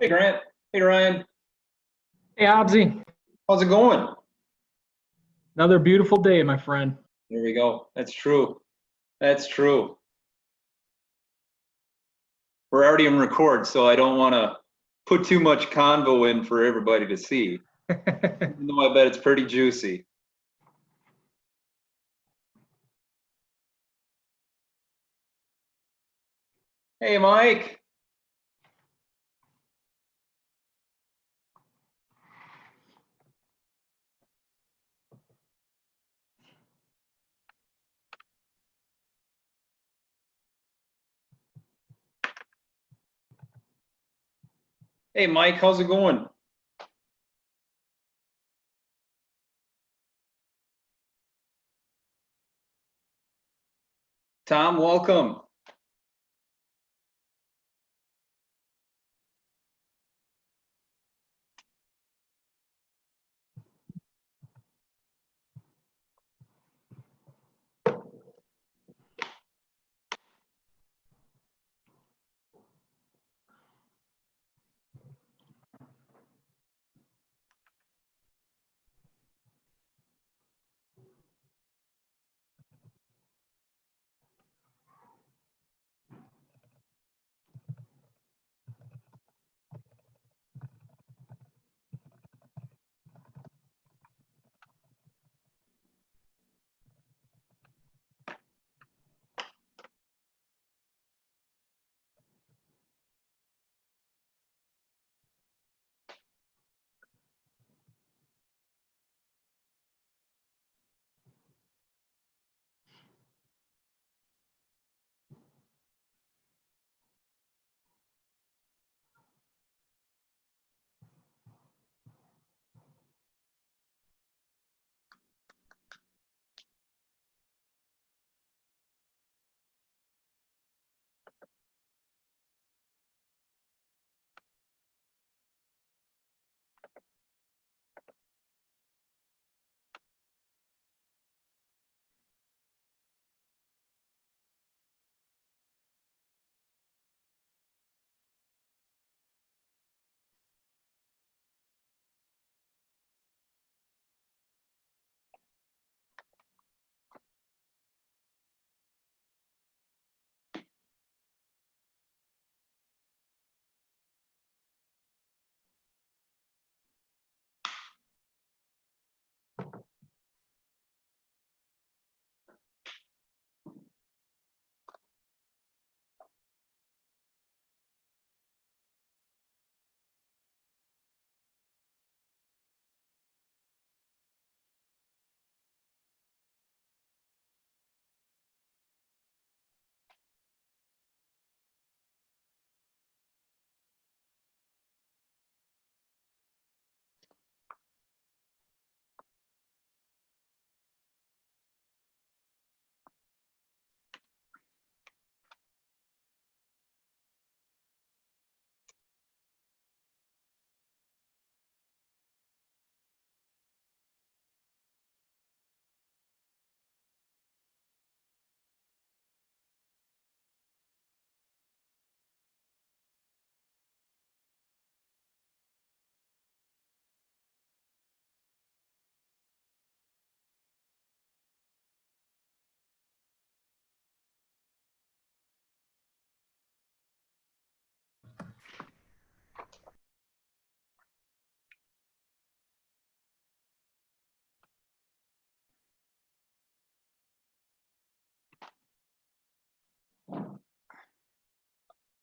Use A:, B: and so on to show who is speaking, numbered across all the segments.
A: Hey Grant. Hey Ryan.
B: Hey, Obsy.
A: How's it going?
B: Another beautiful day, my friend.
A: There we go. That's true. That's true. We're already in record, so I don't want to put too much convo in for everybody to see. Even though I bet it's pretty juicy. Hey Mike. Hey Mike, how's it going? Tom, welcome.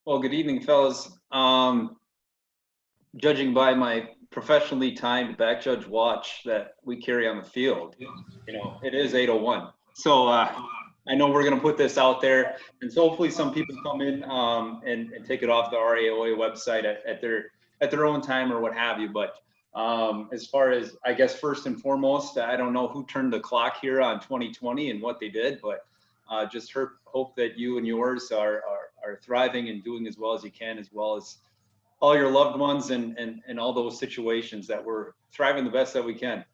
A: Well, good evening, fellas. Judging by my professionally timed back judge watch that we carry on the field, it is 8:01. So I know we're going to put this out there, and so hopefully some people come in and take it off the RAOA website at their own time or what have you. But as far as, I guess, first and foremost, I don't know who turned the clock here on 2020 and what they did, but just hope that you and yours are thriving and doing as well as you can, as well as all your loved ones and all those situations that we're thriving the best that we can.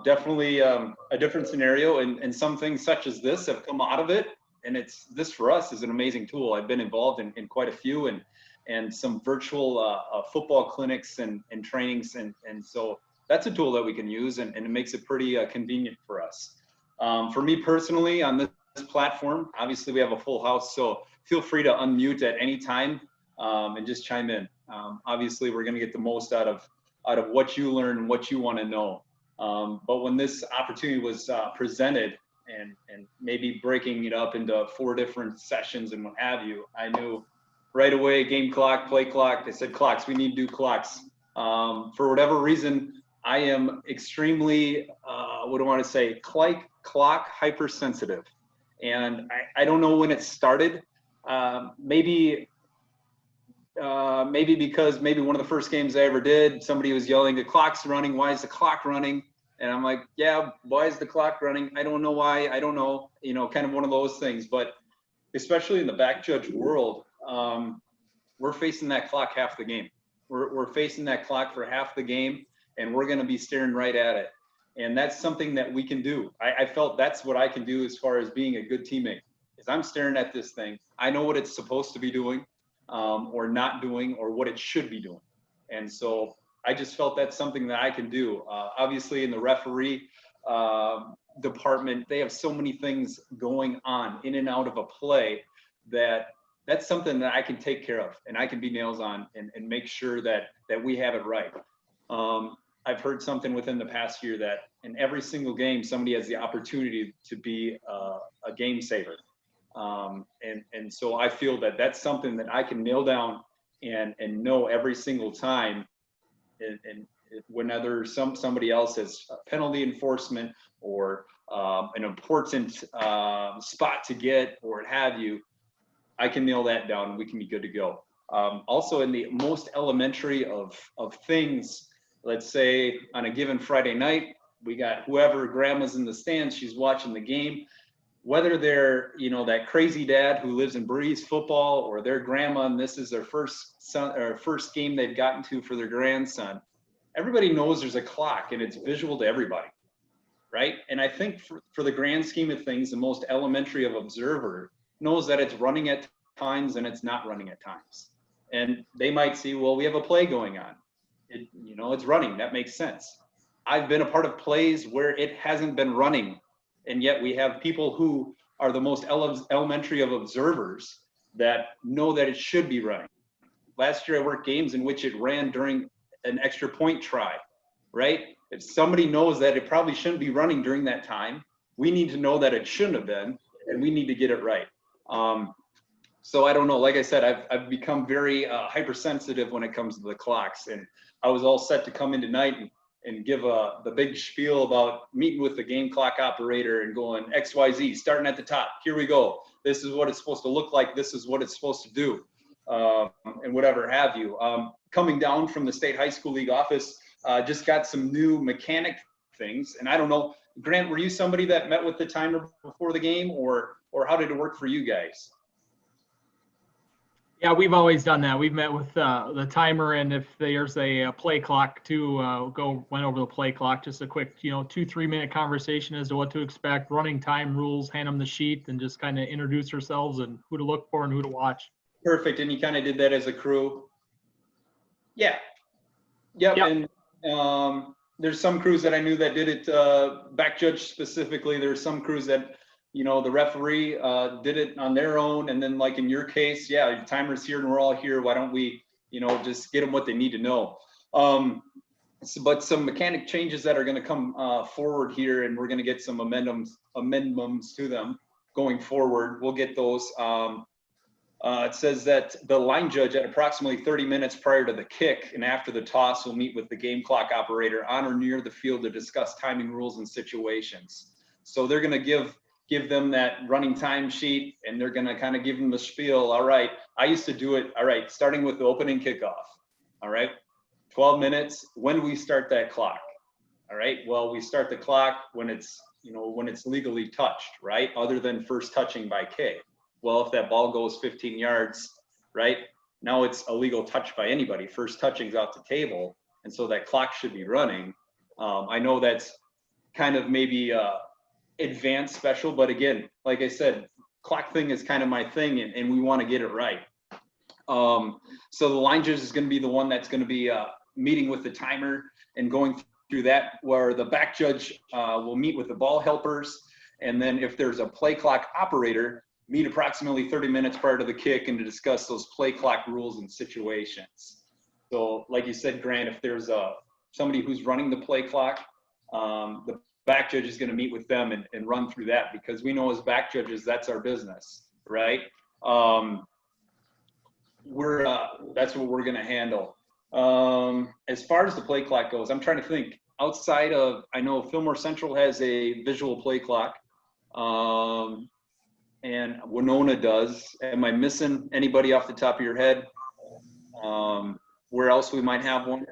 A: Definitely a different scenario, and some things such as this have come out of it. And this for us is an amazing tool. I've been involved in quite a few, and and some virtual football clinics and trainings. And so that's a tool that we can use, and it makes it pretty convenient for us. For me personally, on this platform, obviously we have a full house, so feel free to unmute at any time and just chime in. Obviously, we're going to get the most out of what you learn and what you want to know. But when this opportunity was presented, and maybe breaking it up into 4 different sessions and what have you, I knew right away, game clock, play clock. They said clocks, we need to do clocks. For whatever reason, I am extremely, what do I want to say, clock hypersensitive. And I don't know when it started. Maybe because maybe one of the first games I ever did, somebody was yelling, the clock's running, why is the clock running? And I'm like, yeah, why is the clock running? I don't know why, I don't know, kind of one of those things. But especially in the back judge world, we're facing that clock half the game. We're facing that clock for half the game, and we're going to be staring right at it. And that's something that we can do. I felt that's what I can do as far as being a good teammate, is I'm staring at this thing. I know what it's supposed to be doing or not doing, or what it should be doing. And so I just felt that's something that I can do. Obviously in the referee department, they have so many things going on in and out of a play that's something that I can take care of, and I can be nails on and make sure that we have it right. I've heard something within the past year that in every single game, somebody has the opportunity to be a game saver. And so I feel that that's something that I can nail down and know every single time. And whenever somebody else has penalty enforcement or an important spot to get or what have you, I can nail that down and we can be good to go. Also, in the most elementary of things, let's say on a given Friday night, we got whoever grandma's in the stands, she's watching the game, whether they're, that crazy dad who lives and breathes football, or their grandma and this is their first game they've gotten to for their grandson. Everybody knows there's a clock and it's visual to everybody, right? And I think for the grand scheme of things, the most elementary of observer knows that it's running at times and it's not running at times. And they might see, well, we have a play going on. It's running, that makes sense. I've been a part of plays where it hasn't been running, and yet we have people who are the most elementary of observers that know that it should be running. Last year I worked games in which it ran during an extra point try, right? If somebody knows that it probably shouldn't be running during that time, we need to know that it shouldn't have been, and we need to get it right. So I don't know, like I said, I've become very hypersensitive when it comes to the clocks, and I was all set to come in tonight and give the big spiel about meeting with the game clock operator and going XYZ, starting at the top. Here we go. This is what it's supposed to look like. This is what it's supposed to do, and whatever have you. Coming down from the State High School League office, just got some new mechanic things. And I don't know, Grant, were you somebody that met with the timer before the game, or how did it work for you guys?
B: Yeah, we've always done that. We've met with the timer, and if there's a play clock too, went over the play clock, just a quick, 2-3 minute conversation as to what to expect, running time rules, hand them the sheet, and just kind of introduce ourselves and who to look for and who to watch.
A: Perfect. And you kind of did that as a crew? Yeah. Yep. And there's some crews that I knew that did it, back judge specifically. There's some crews that, the referee did it on their own. And then like in your case, yeah, your timer's here and we're all here. Why don't we, just get them what they need to know? But some mechanic changes that are going to come forward here, and we're going to get some amendments to them going forward. We'll get those. It says that the line judge at approximately 30 minutes prior to the kick and after the toss will meet with the game clock operator on or near the field to discuss timing rules and situations. So they're going to give them that running time sheet, and they're going to kind of give them the spiel. All right, I used to do it. All right, starting with the opening kickoff. All right, 12 minutes. When do we start that clock? All right, well, we start the clock when it's, when it's legally touched, right? Other than first touching by K. Well, if that ball goes 15 yards, right? Now it's a legal touch by anybody. First touching's off the table. And so that clock should be running. I know that's kind of maybe advanced special, but again, like I said, clock thing is kind of my thing, and we want to get it right. So the line judge is going to be the one that's going to be meeting with the timer and going through that, where the back judge will meet with the ball helpers. And then if there's a play clock operator, meet approximately 30 minutes prior to the kick and to discuss those play clock rules and situations. So like you said, Grant, if there's somebody who's running the play clock, the back judge is going to meet with them and run through that, because we know as back judges, that's our business, right? That's what we're going to handle. As far as the play clock goes, I'm trying to think outside of, I know Fillmore Central has a visual play clock, and Winona does. Am I missing anybody off the top of your head? Where else we might have one?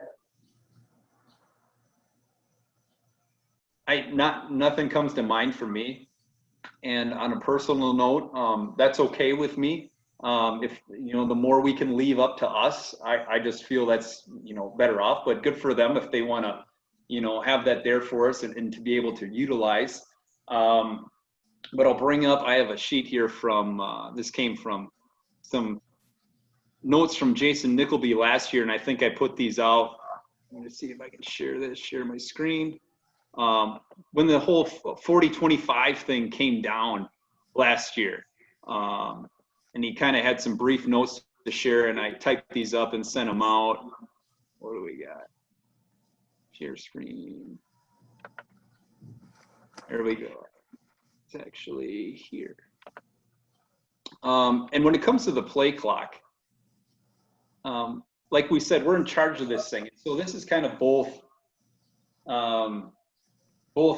A: Nothing comes to mind for me. And on a personal note, that's okay with me. If, the more we can leave up to us, I just feel that's, better off, but good for them if they want to, have that there for us and to be able to utilize. But I'll bring up, I have a sheet here from, this came from some notes from Jason Nickleby last year, and I think I put these out. Let me see if I can share my screen. When the whole 40-25 thing came down last year, and he kind of had some brief notes to share, and I typed these up and sent them out. What do we got? Share screen. There we go. It's actually here. And when it comes to the play clock, like we said, we're in charge of this thing. So this is kind of both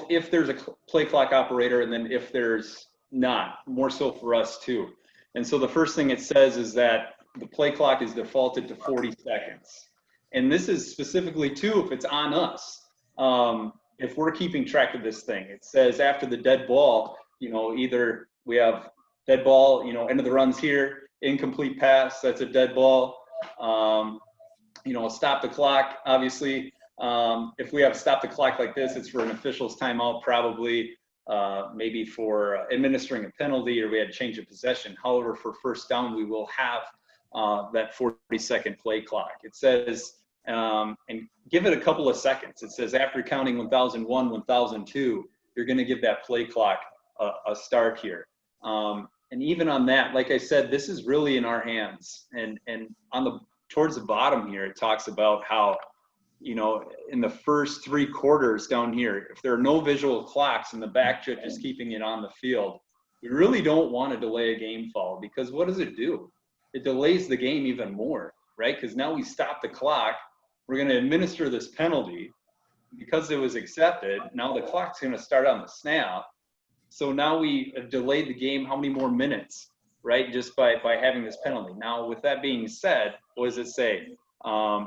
A: if there's a play clock operator and then if there's not, more so for us too. And so the first thing it says is that the play clock is defaulted to 40 seconds. And this is specifically too if it's on us. If we're keeping track of this thing, it says after the dead ball, either we have dead ball, end of the runs here, incomplete pass, that's a dead ball. Stop the clock, obviously. If we have stop the clock like this, it's for an official's timeout, probably maybe for administering a penalty, or we had change of possession. However, for first down, we will have that 40-second play clock. It says, and give it a couple of seconds. It says after counting 1001, 1002, you're going to give that play clock a start here. And even on that, like I said, this is really in our hands. And on towards the bottom here, it talks about how, in the first 3 quarters down here, if there are no visual clocks and the back judge is keeping it on the field, we really don't want to delay a game foul, because what does it do? It delays the game even more, right? Because now we stop the clock. We're going to administer this penalty because it was accepted. Now the clock's going to start on the snap. So now we have delayed the game how many more minutes, right? Just by having this penalty. Now, with that being said, what does it say?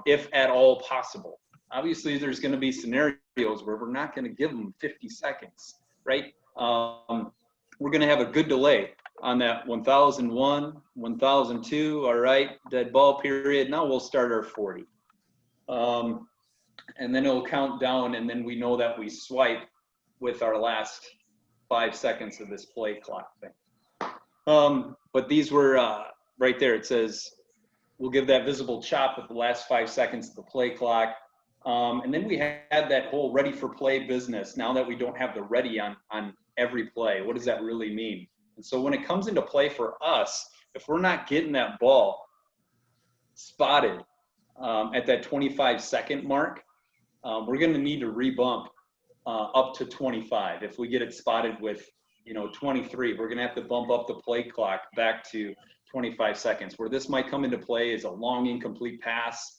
A: If at all possible. Obviously, there's going to be scenarios where we're not going to give them 50 seconds, right? We're going to have a good delay on that 1001, 1002, all right, dead ball period. Now we'll start our 40. And then it'll count down, and then we know that we swipe with our last 5 seconds of this play clock thing. But these were right there. It says, we'll give that visible chop with the last 5 seconds of the play clock. And then we had that whole ready for play business. Now that we don't have the ready on every play, what does that really mean? And so when it comes into play for us, if we're not getting that ball spotted at that 25-second mark, we're going to need to rebump up to 25. If we get it spotted with 23, we're going to have to bump up the play clock back to 25 seconds. Where this might come into play is a long incomplete pass.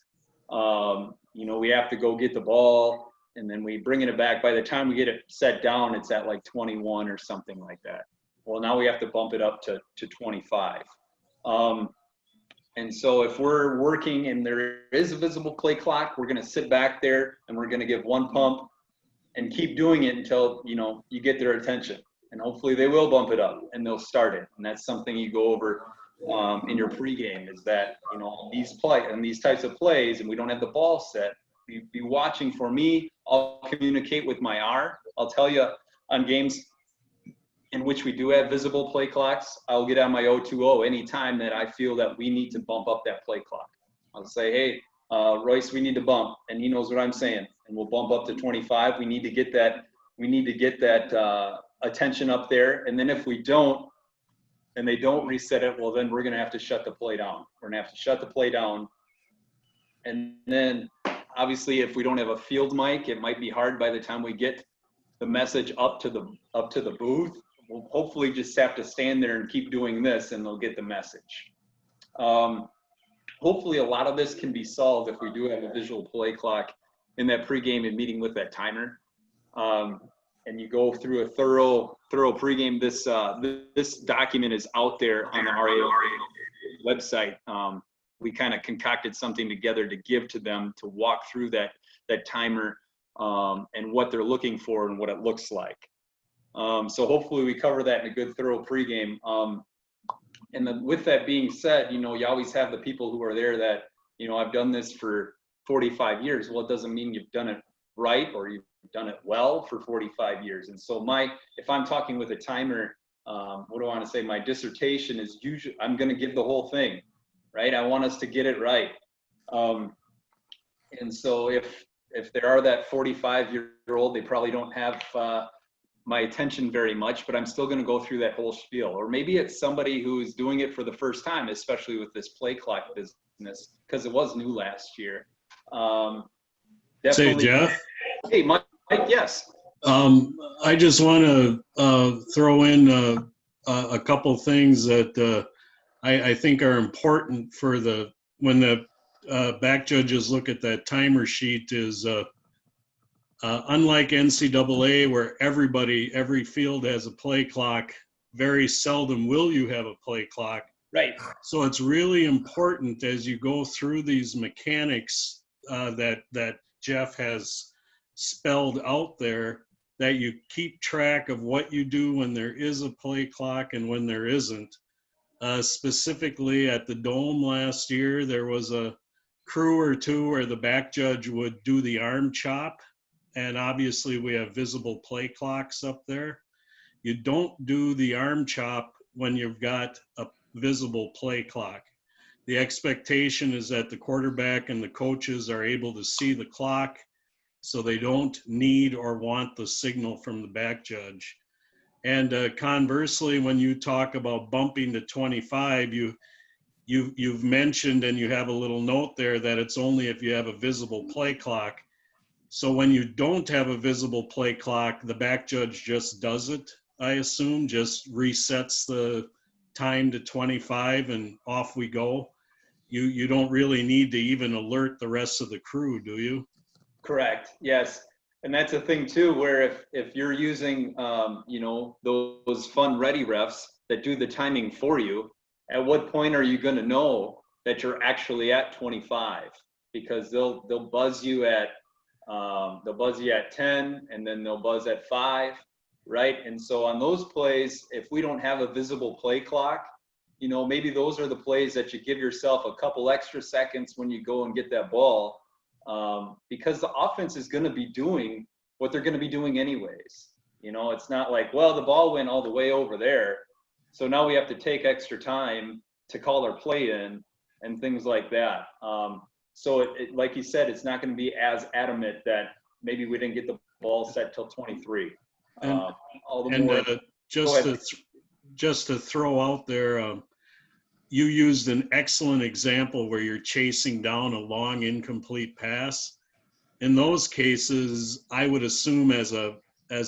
A: We have to go get the ball, and then we bring it back. By the time we get it set down, it's at like 21 or something like that. Well, now we have to bump it up to 25. And so if we're working and there is a visible play clock, we're going to sit back there and we're going to give one pump and keep doing it until, you get their attention. And hopefully they will bump it up and they'll start it. And that's something you go over in your pregame, is that, these types of plays, and we don't have the ball set, be watching for me. I'll communicate with my R. I'll tell you on games, in which we do have visible play clocks, I'll get on my 020 anytime that I feel that we need to bump up that play clock. I'll say, hey, Royce, we need to bump, and he knows what I'm saying, and we'll bump up to 25. We need to get that. We need to get that attention up there, and then if we don't, and they don't reset it, well, then we're going to have to shut the play down. We're going to have to shut the play down, and then obviously, if we don't have a field mic, it might be hard by the time we get the message up to the booth. We'll hopefully just have to stand there and keep doing this, and they'll get the message. Hopefully a lot of this can be solved if we do have a visual play clock in that pregame and meeting with that timer. And you go through a thorough pregame. This document is out there on the RAOA website. We kind of concocted something together to give to them to walk through that timer and what they're looking for and what it looks like. So hopefully we cover that in a good thorough pregame. And then with that being said, you always have the people who are there that, I've done this for 45 years. Well, it doesn't mean you've done it right or you've done it well for 45 years. And so if I'm talking with a timer, what do I want to say? My dissertation is usually, I'm going to give the whole thing, right? I want us to get it right. And so if there are that 45-year-old, they probably don't have my attention very much, but I'm still going to go through that whole spiel. Or maybe it's somebody who's doing it for the first time, especially with this play clock business, because it was new last year.
C: Say, Jeff?
A: Hey, Mike, yes.
C: I just want to throw in a couple things that I think are important for when the back judges look at that timer sheet is unlike NCAA where every field has a play clock, very seldom will you have a play clock.
A: Right.
C: So it's really important as you go through these mechanics that Jeff has spelled out there, that you keep track of what you do when there is a play clock and when there isn't. Specifically at the Dome last year, there was a crew or two where the back judge would do the arm chop. And obviously we have visible play clocks up there. You don't do the arm chop when you've got a visible play clock. The expectation is that the quarterback and the coaches are able to see the clock, so they don't need or want the signal from the back judge. And conversely, when you talk about bumping to 25, you've mentioned, and you have a little note there, that it's only if you have a visible play clock. So when you don't have a visible play clock, the back judge just does it, I assume, just resets the time to 25 and off we go. You don't really need to even alert the rest of the crew, do you?
A: Correct, yes. And that's a thing too, where if you're using, those fun ready refs that do the timing for you, at what point are you going to know that you're actually at 25? Because they'll buzz you at 10, and then they'll buzz at 5, right? And so on those plays, if we don't have a visible play clock, maybe those are the plays that you give yourself a couple extra seconds when you go and get that ball, because the offense is going to be doing what they're going to be doing anyways. It's not like, well, the ball went all the way over there, so now we have to take extra time to call our play in and things like that. So it like you said, it's not going to be as adamant that maybe we didn't get the ball set till 23.
C: Just to throw out there, you used an excellent example where you're chasing down a long incomplete pass. In those cases, I would assume as a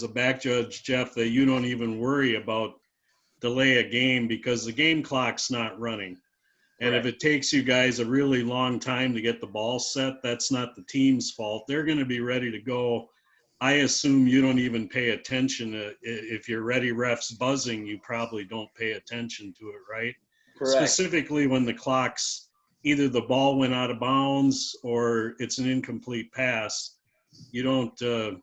C: back judge, Jeff, that you don't even worry about delay a game because the game clock's not running. And
A: Correct.
C: If it takes you guys a really long time to get the ball set, that's not the team's fault. They're going to be ready to go. I assume you don't even pay attention. If you're ready ref's buzzing, you probably don't pay attention to it, right?
A: Correct.
C: Specifically when the clock's either the ball went out of bounds or it's an incomplete pass, you don't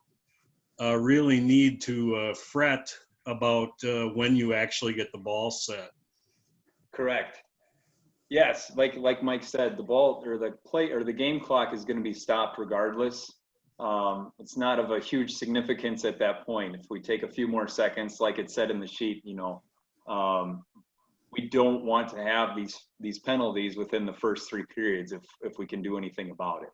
C: really need to fret about when you actually get the ball set.
A: Correct. Yes, like Mike said, the ball or the play or the game clock is going to be stopped regardless. it's not of a huge significance at that point. If we take a few more seconds, like it said in the sheet, you know, we don't want to have these penalties within the first 3 periods if we can do anything about it.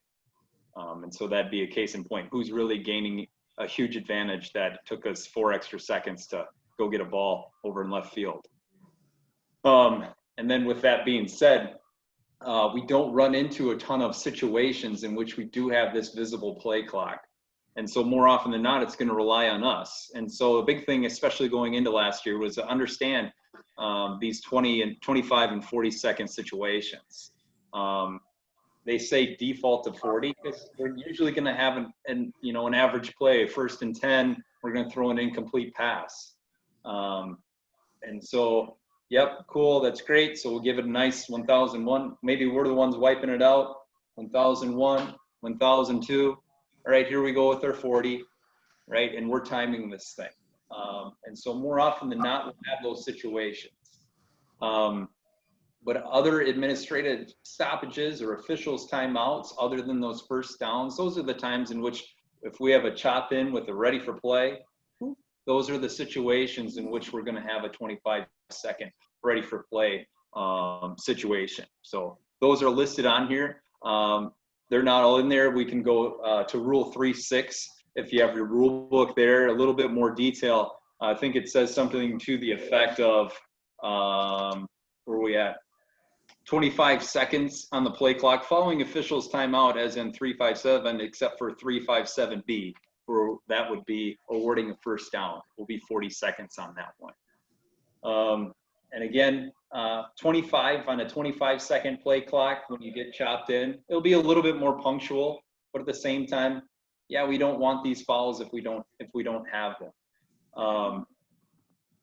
A: And so that'd be a case in point. Who's really gaining a huge advantage that took us 4 extra seconds to go get a ball over in left field. And then with that being said, we don't run into a ton of situations in which we do have this visible play clock. And so more often than not, it's going to rely on us. And so a big thing, especially going into last year, was to understand these 20 and 25 and 40-second situations. They say default to 40 because we're usually going to have an average play, 1st and 10. We're going to throw an incomplete pass. And so, yep, cool, that's great. So we'll give it a nice 1001. Maybe we're the ones wiping it out. 1001, 1002. All right, here we go with our 40, right? And we're timing this thing. And so more often than not, we'll have those situations. But other administrative stoppages or officials timeouts, other than those first downs, those are the times in which if we have a chop in with a ready for play, those are the situations in which we're going to have a 25-second ready for play situation. So those are listed on here. They're not all in there. We can go to Rule 3.6 if you have your rule book there, a little bit more detail. I think it says something to the effect of, where are we at? 25 seconds on the play clock following officials timeout, as in 357, except for 357B, where that would be awarding a first down. Will be 40 seconds on that one. And again, 25 on a 25-second play clock when you get chopped in, it'll be a little bit more punctual, but at the same time, yeah, we don't want these fouls if we don't have them.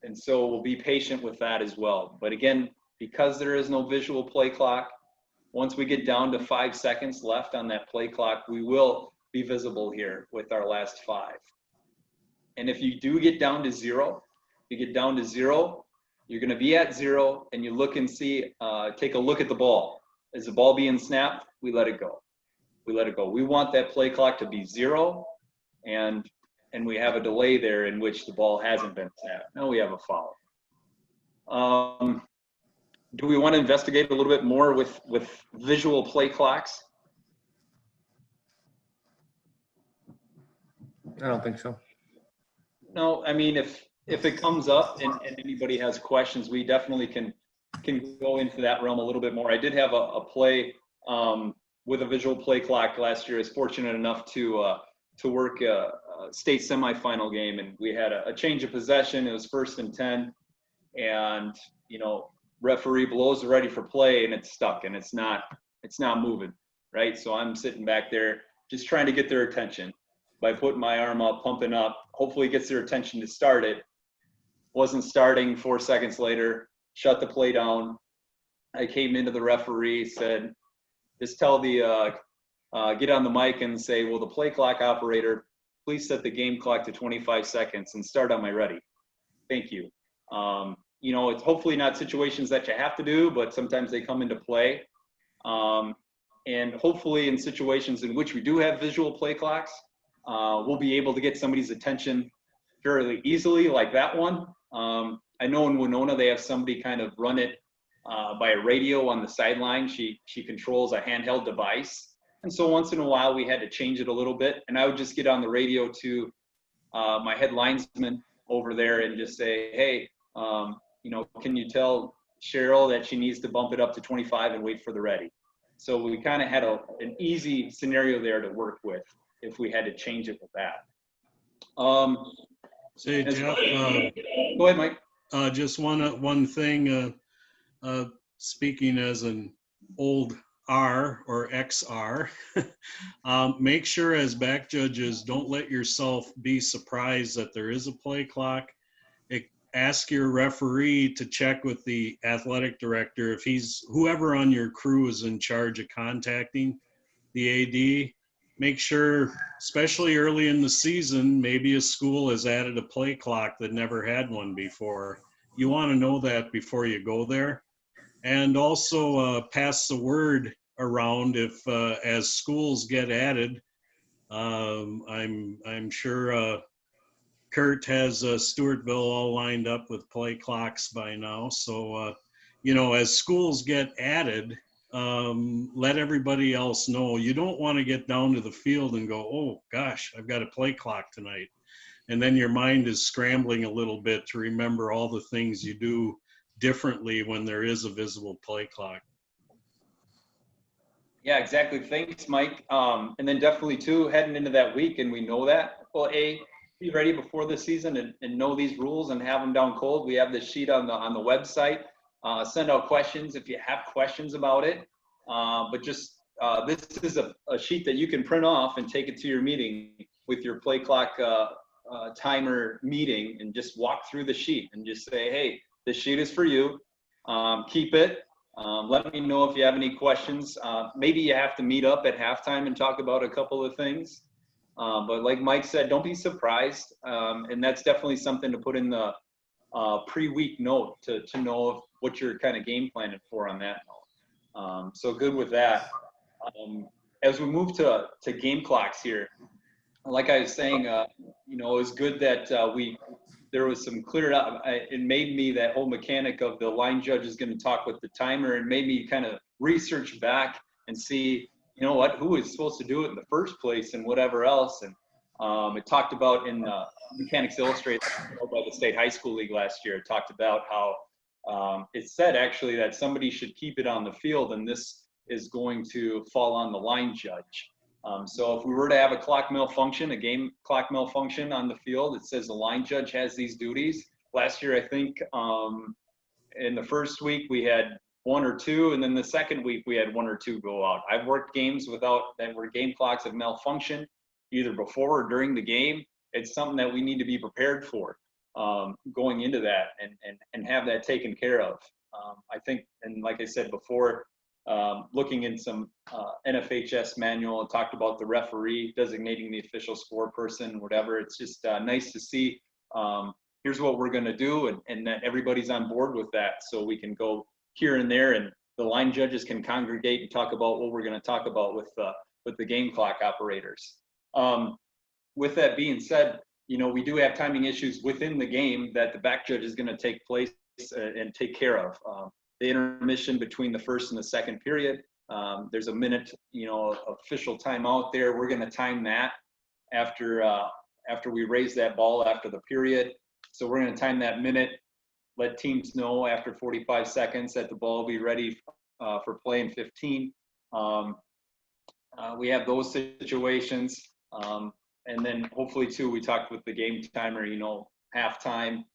A: And so we'll be patient with that as well. But again, because there is no visual play clock, once we get down to 5 seconds left on that play clock, we will be visible here with our last 5. And if you do get down to 0, you're going to be at 0, and you look and see, take a look at the ball. Is the ball being snapped? We let it go. We want that play clock to be 0, and we have a delay there in which the ball hasn't been snapped. Now we have a foul. Do we want to investigate a little bit more with visual play clocks?
D: I don't think so.
A: No, I mean, if it comes up and anybody has questions, we definitely can go into that realm a little bit more. I did have a play with a visual play clock last year. I was fortunate enough to work a state semifinal game, and we had a change of possession. It was 1st and 10, and referee blows the ready for play, and it's stuck, and it's not moving, right? So I'm sitting back there just trying to get their attention by putting my arm up, pumping up. Hopefully it gets their attention to start it. Wasn't starting. 4 seconds later, shut the play down. I came into the referee, said, just tell the get on the mic and say, will the play clock operator please set the game clock to 25 seconds and start on my ready. Thank you. It's hopefully not situations that you have to do, but sometimes they come into play. And hopefully in situations in which we do have visual play clocks, we'll be able to get somebody's attention fairly easily, like that one. I know in Winona, they have somebody kind of run it by a radio on the sideline. She controls a handheld device. And so once in a while, we had to change it a little bit. And I would just get on the radio to my head linesman over there and just say, hey, can you tell Cheryl that she needs to bump it up to 25 and wait for the ready? So we kind of had an easy scenario there to work with if we had to change it with that.
C: Say, Jeff,
A: go ahead, Mike.
C: Just one thing, speaking as an old R or XR, make sure as back judges, don't let yourself be surprised that there is a play clock. Ask your referee to check with the athletic director if whoever on your crew is in charge of contacting the AD. Make sure, especially early in the season, maybe a school has added a play clock that never had one before. You want to know that before you go there. And also pass the word around if as schools get added, I'm sure Kurt has Stewartville all lined up with play clocks by now. So, as schools get added, let everybody else know. You don't want to get down to the field and go, oh gosh, I've got a play clock tonight. And then your mind is scrambling a little bit to remember all the things you do differently when there is a visible play clock.
A: Yeah, exactly. Thanks, Mike. And then definitely too, heading into that week, and we know that. Well, be ready before the season and know these rules and have them down cold. We have this sheet on the website. Send out questions if you have questions about it. But just this is a sheet that you can print off and take it to your meeting with your play clock timer meeting, and just walk through the sheet and just say, hey, this sheet is for you. Keep it. Let me know if you have any questions. Maybe you have to meet up at halftime and talk about a couple of things. But like Mike said, don't be surprised. And that's definitely something to put in the pre-week note to know what you're kind of game planning for on that note. So good with that. As we move to game clocks here, like I was saying, it was good that there was some cleared up. It made me, that whole mechanic of the line judge is going to talk with the timer, and made me kind of research back and see, who was supposed to do it in the first place and whatever else. And it talked about in Mechanics Illustrated by the State High School League last year. It talked about how it said actually that somebody should keep it on the field, and this is going to fall on the line judge. So if we were to have a clock malfunction, a game clock malfunction on the field, it says the line judge has these duties. Last year, I think in the first week we had 1 or 2, and then the second week we had 1 or 2 go out. I've worked games where game clocks have malfunctioned either before or during the game. It's something that we need to be prepared for going into that and have that taken care of. I think, and like I said before, looking in some NFHS manual, it talked about the referee designating the official score person, whatever. It's just nice to see here's what we're going to do, and that everybody's on board with that, so we can go here and there, and the line judges can congregate and talk about what we're going to talk about with the game clock operators. With that being said, we do have timing issues within the game that the back judge is going to take place and take care of. The intermission between the first and the second period, there's a minute, official timeout there. We're going to time that after we raise that ball after the period. So we're going to time that minute, let teams know after 45 seconds that the ball will be ready for play in 15. We have those situations. And then hopefully too, we talked with the game timer, halftime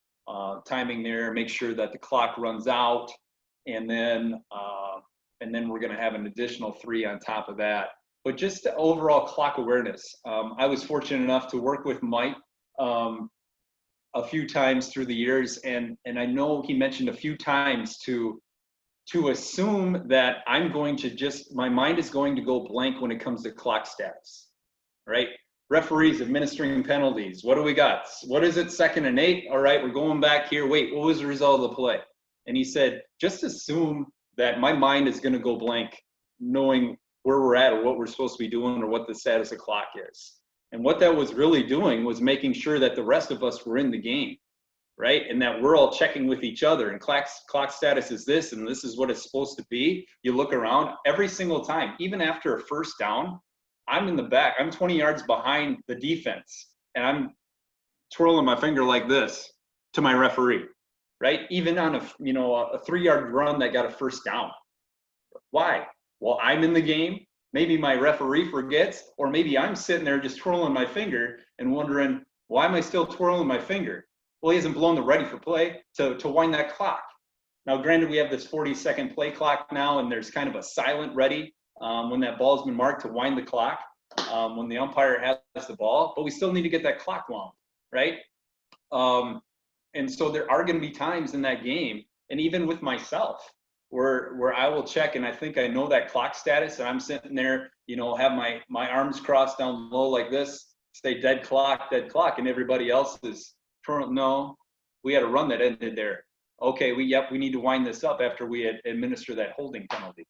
A: timing there, make sure that the clock runs out. And then we're going to have an additional 3 on top of that. But just the overall clock awareness. I was fortunate enough to work with Mike a few times through the years, and I know he mentioned a few times to assume that my mind is going to go blank when it comes to clock status, right? Referees administering penalties. What do we got? What is it? 2nd and 8. All right, we're going back here. Wait, what was the result of the play? And he said, just assume that my mind is going to go blank knowing where we're at or what we're supposed to be doing or what the status of clock is. And what that was really doing was making sure that the rest of us were in the game, right? And that we're all checking with each other, and clock status is this, and this is what it's supposed to be. You look around every single time, even after a first down, I'm in the back. I'm 20 yards behind the defense, and I'm twirling my finger like this to my referee. Right? Even on a 3-yard run that got a first down. Why? Well, I'm in the game. Maybe my referee forgets, or maybe I'm sitting there just twirling my finger and wondering, why am I still twirling my finger? Well, he hasn't blown the ready for play to wind that clock. Now, granted, we have this 40-second play clock now, and there's kind of a silent ready when that ball's been marked to wind the clock when the umpire has the ball, but we still need to get that clock wound, right? And so there are going to be times in that game, and even with myself, where I will check, and I think I know that clock status, and I'm sitting there, have my arms crossed down low like this, stay dead clock, and everybody else is, no, we had a run that ended there. Okay, we need to wind this up after we administer that holding penalty.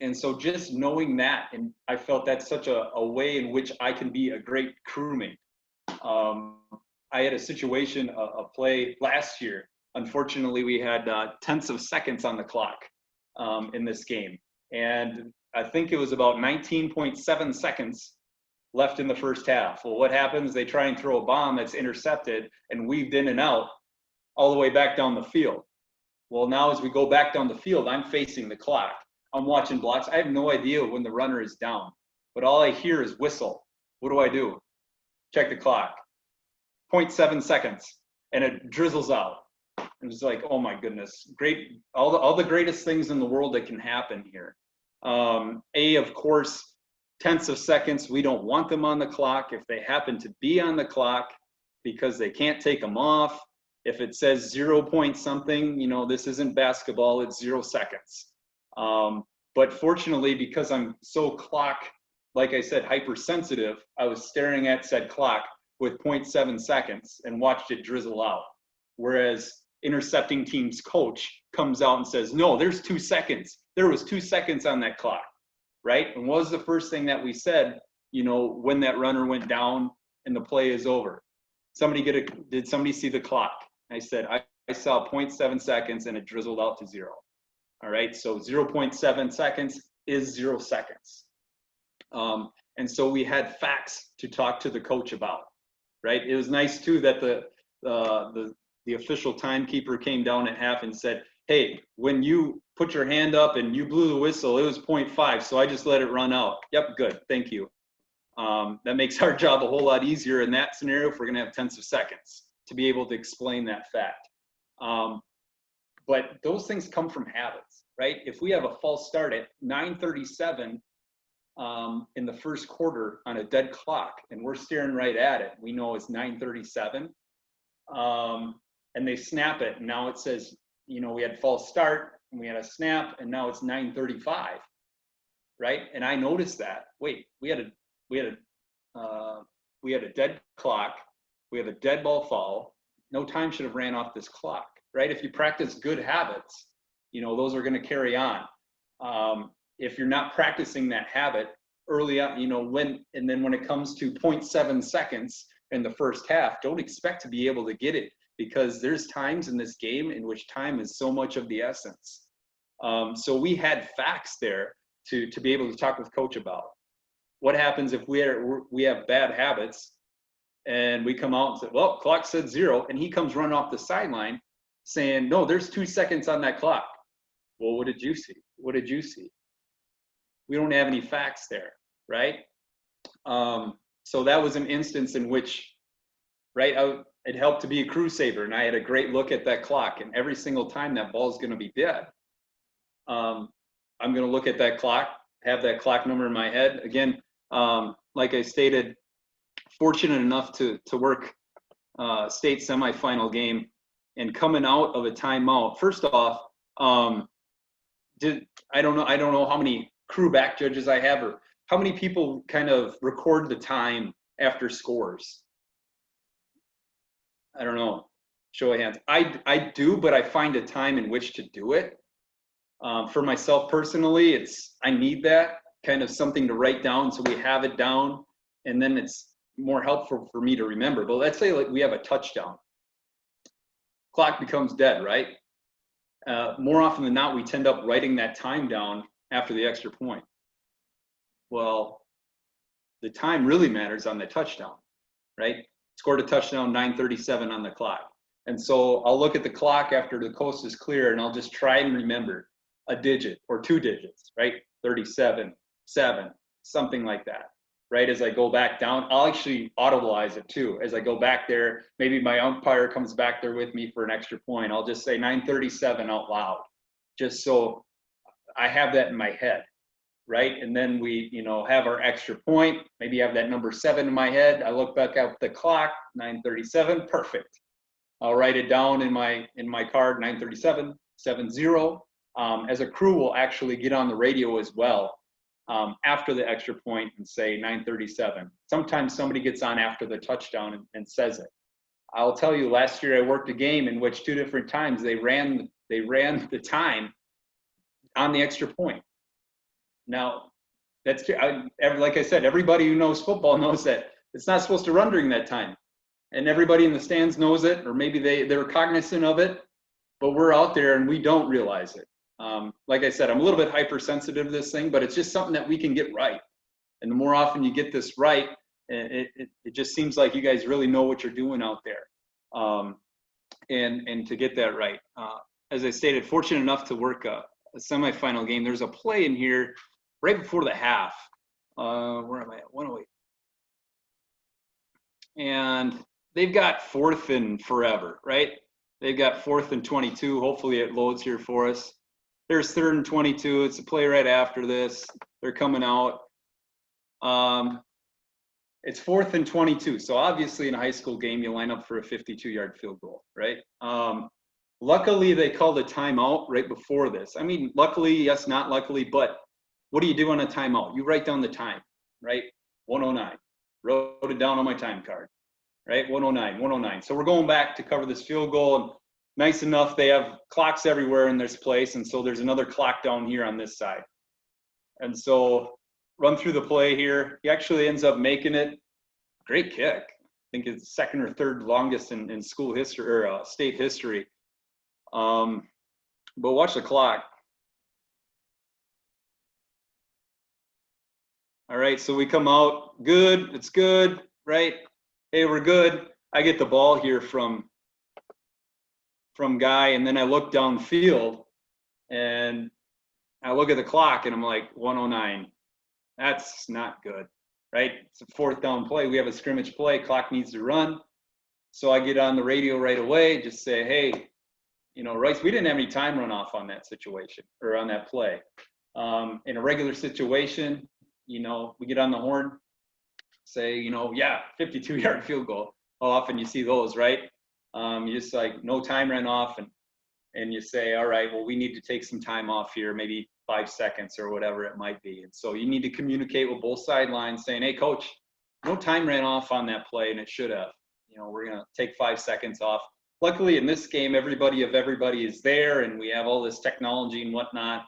A: And so just knowing that, and I felt that's such a way in which I can be a great crewmate. I had a situation, a play last year. Unfortunately, we had tenths of seconds on the clock in this game. And I think it was about 19.7 seconds left in the first half. Well, what happens? They try and throw a bomb that's intercepted and weaved in and out all the way back down the field. Well, now as we go back down the field, I'm facing the clock. I'm watching blocks. I have no idea when the runner is down, but all I hear is whistle. What do? Check the clock. 0.7 seconds, and it drizzles out. And it's like, oh my goodness, great! All the greatest things in the world that can happen here. Of course, tenths of seconds. We don't want them on the clock. If they happen to be on the clock, because they can't take them off. If it says 0 point something, this isn't basketball. It's 0 seconds. But fortunately, because I'm so clock, like I said, hypersensitive, I was staring at said clock with 0.7 seconds and watched it drizzle out. Whereas intercepting team's coach comes out and says, no, there's 2 seconds. There was 2 seconds on that clock, right? And what was the first thing that we said, when that runner went down and the play is over? Did somebody see the clock? I said, I saw 0.7 seconds and it drizzled out to 0. All right, so 0.7 seconds is 0 seconds. And so we had facts to talk to the coach about, right? It was nice too that the official timekeeper came down at half and said, hey, when you put your hand up and you blew the whistle, it was 0.5, so I just let it run out. Yep, good, thank you. That makes our job a whole lot easier in that scenario if we're gonna have tenths of seconds to be able to explain that fact. But those things come from habits, right? If we have a false start at 9:37 in the first quarter on a dead clock, and we're staring right at it, we know it's 9:37, and they snap it, and now it says, we had false start, and we had a snap, and now it's 9:35, right? And I noticed that. Wait, we had a dead clock, we have a dead ball foul. No time should have ran off this clock. Right? If you practice good habits, those are going to carry on. If you're not practicing that habit early on, when it comes to 0.7 seconds in the first half, don't expect to be able to get it, because there's times in this game in which time is so much of the essence. So we had facts there to be able to talk with coach about. What happens if we have bad habits and we come out and say, well, clock said 0, and he comes running off the sideline saying, no, there's 2 seconds on that clock. Well, what did you see? What did you see? We don't have any facts there, right? So that was an instance in which, right, it helped to be a crew saver, and I had a great look at that clock, and every single time that ball is going to be dead, I'm going to look at that clock, have that clock number in my head. Again, like I stated, fortunate enough to work state semifinal game, and coming out of a timeout. First off, I don't know how many crew back judges I have, or how many people kind of record the time after scores. I don't know. Show of hands. I do, but I find a time in which to do it. For myself personally, I need that kind of something to write down, so we have it down, and then it's more helpful for me to remember. But let's say we have a touchdown. Clock becomes dead, right? More often than not, we tend up writing that time down after the extra point. Well, the time really matters on the touchdown, right? Scored a touchdown, 9:37 on the clock. And so I'll look at the clock after the coast is clear, and I'll just try and remember a digit or 2 digits, right? 37, 7, something like that. Right, as I go back down, I'll actually audibilize it too. As I go back there, maybe my umpire comes back there with me for an extra point. I'll just say 9:37 out loud, just so I have that in my head, right? And then we, have our extra point. Maybe have that number 7 in my head. I look back at the clock, 9:37, perfect. I'll write it down in my card, 9:37, 7-0. As a crew, we'll actually get on the radio as well. After the extra point and say 9:37. Sometimes somebody gets on after the touchdown and says it. I'll tell you, last year I worked a game in which 2 different times they ran the time on the extra point. Now, like I said, everybody who knows football knows that it's not supposed to run during that time. And everybody in the stands knows it, or maybe they're cognizant of it, but we're out there and we don't realize it. Like I said, I'm a little bit hypersensitive to this thing, but it's just something that we can get right. And the more often you get this right, it just seems like you guys really know what you're doing out there. And to get that right. As I stated, fortunate enough to work a semifinal game. There's a play in here right before the half. Where am I at? 108. And they've got 4th and forever, right? They've got 4th and 22. Hopefully it loads here for us. There's 3rd and 22. It's a play right after this. They're coming out. It's 4th and 22. So obviously in a high school game, you line up for a 52-yard field goal, right? Luckily, they called a timeout right before this. I mean, luckily, yes, not luckily, but what do you do on a timeout? You write down the time, right? 109. Wrote it down on my time card, right? 109, 109. So we're going back to cover this field goal. And nice enough, they have clocks everywhere in this place. And so there's another clock down here on this side. And so run through the play here. He actually ends up making it. Great kick. I think it's 2nd or 3rd longest in school history or state history. But watch the clock. All right, so we come out, good, it's good, right? Hey, we're good. I get the ball here from Guy, and then I look downfield, and I look at the clock, and I'm like, 109. That's not good, right? It's a 4th down play. We have a scrimmage play. Clock needs to run. So I get on the radio right away, just say, hey, you know, Rice, we didn't have any time run off on that situation or on that play. In a regular situation, you know, we get on the horn, say, you know, yeah, 52-yard field goal. How often you see those, right? You just like, no time ran off, and you say, all right, well, we need to take some time off here, maybe 5 seconds or whatever it might be. And so you need to communicate with both sidelines saying, hey, coach, no time ran off on that play, and it should have. You know, we're going to take 5 seconds off. Luckily, in this game, everybody is there, and we have all this technology and whatnot.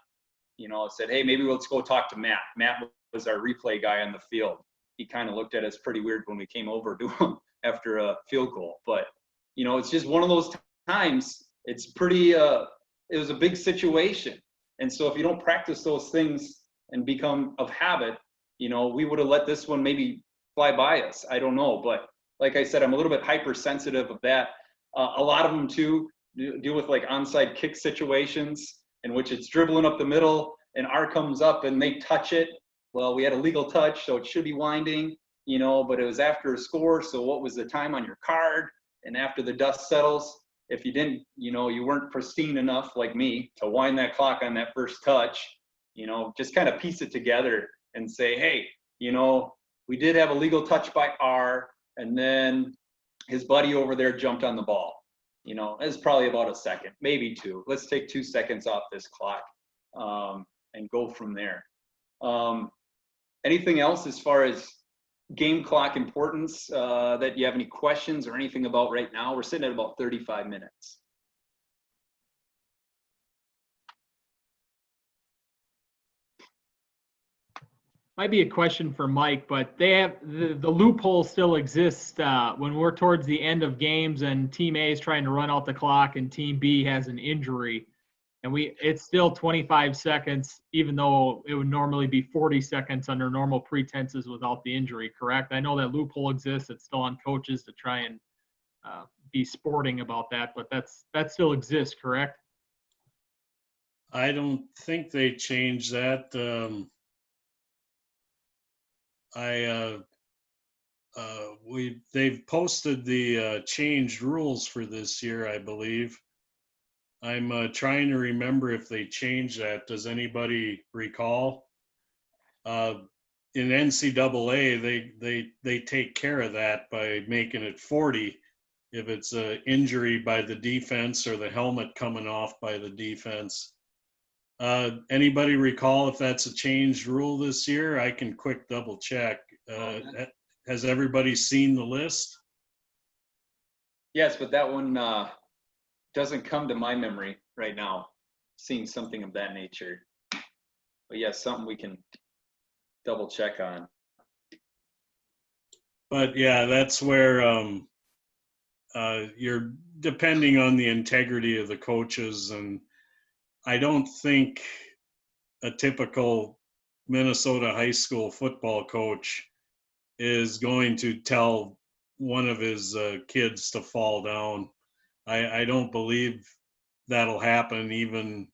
A: You know, I said, hey, maybe let's go talk to Matt. Matt was our replay guy on the field. He kind of looked at us pretty weird when we came over to him after a field goal. But, you know, it's just one of those times. It's pretty, it was a big situation. And so if you don't practice those things and become of habit, you know, we would have let this one maybe fly by us. I don't know. But like I said, I'm a little bit hypersensitive of that. A lot of them, too, deal with like onside kick situations in which it's dribbling up the middle and R comes up and they touch it. Well, we had a legal touch, so it should be winding, you know, but it was after a score. So what was the time on your card? And after the dust settles, if you didn't, you know, you weren't pristine enough like me to wind that clock on that first touch, you know, just kind of piece it together and say, hey, you know, we did have a legal touch by R, and then his buddy over there jumped on the ball. You know, it's probably about a second, maybe 2. Let's take 2 seconds off this clock and go from there. Anything else as far as game clock importance that you have any questions or anything about right now? We're sitting at about 35 minutes.
B: Might be a question for Mike, but they have the loophole still exists when we're towards the end of games and Team A is trying to run out the clock and Team B has an injury, and it's still 25 seconds, even though it would normally be 40 seconds under normal pretenses without the injury. Correct? I know that loophole exists. It's still on coaches to try and be sporting about that, but that still exists. Correct?
C: I don't think they changed that. They've posted the changed rules for this year, I believe. I'm trying to remember if they changed that. Does anybody recall? In NCAA, they take care of that by making it 40 if it's an injury by the defense or the helmet coming off by the defense. Anybody recall if that's a changed rule this year? I can quick double check. Has everybody seen the list?
A: Yes, but that one doesn't come to my memory right now, seeing something of that nature. yeah, something we can double check on.
C: But yeah, that's where you're depending on the integrity of the coaches, and I don't think a typical Minnesota high school football coach is going to tell one of his kids to fall down. I don't believe that'll happen even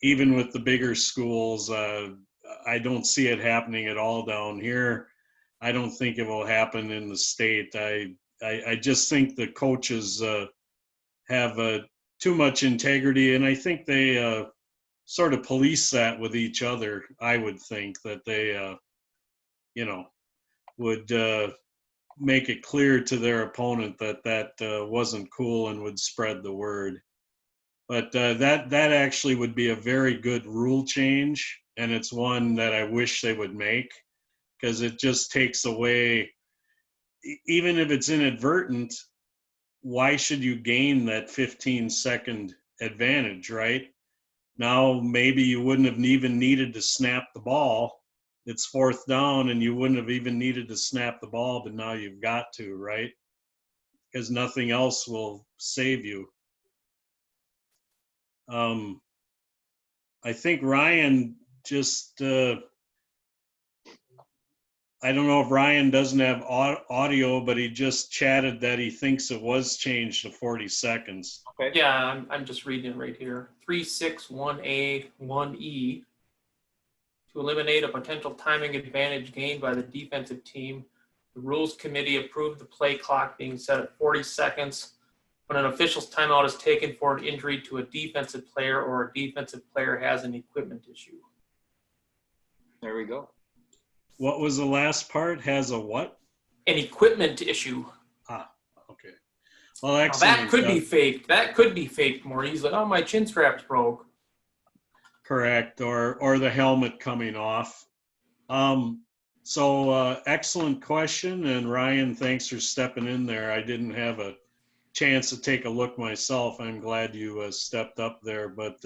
C: with the bigger schools. I don't see it happening at all down here. I don't think it will happen in the state. I just think the coaches have too much integrity, and I think they sort of police that with each other. I would think that they, would make it clear to their opponent that wasn't cool and would spread the word. But that actually would be a very good rule change, and it's one that I wish they would make, because it just takes away, even if it's inadvertent, why should you gain that 15-second advantage, right? Now, maybe you wouldn't have even needed to snap the ball. It's fourth down and you wouldn't have even needed to snap the ball, but now you've got to, right? Because nothing else will save you. I think Ryan just, I don't know if Ryan doesn't have audio, but he just chatted that he thinks it was changed to 40 seconds.
A: Okay.
D: Yeah, I'm just reading it right here. 361A 1E. To eliminate a potential timing advantage gained by the defensive team, the Rules Committee approved the play clock being set at 40 seconds when an official's timeout is taken for an injury to a defensive player or a defensive player has an equipment issue.
A: There we go.
C: What was the last part? Has a what?
D: An equipment issue.
C: Okay. Well,
D: Now,
C: excellent.
D: that could be faked. That could be faked more easily. Oh, my chin strap's broke.
C: Correct, or the helmet coming off. So excellent question, and Ryan, thanks for stepping in there. I didn't have a chance to take a look myself. I'm glad you stepped up there, but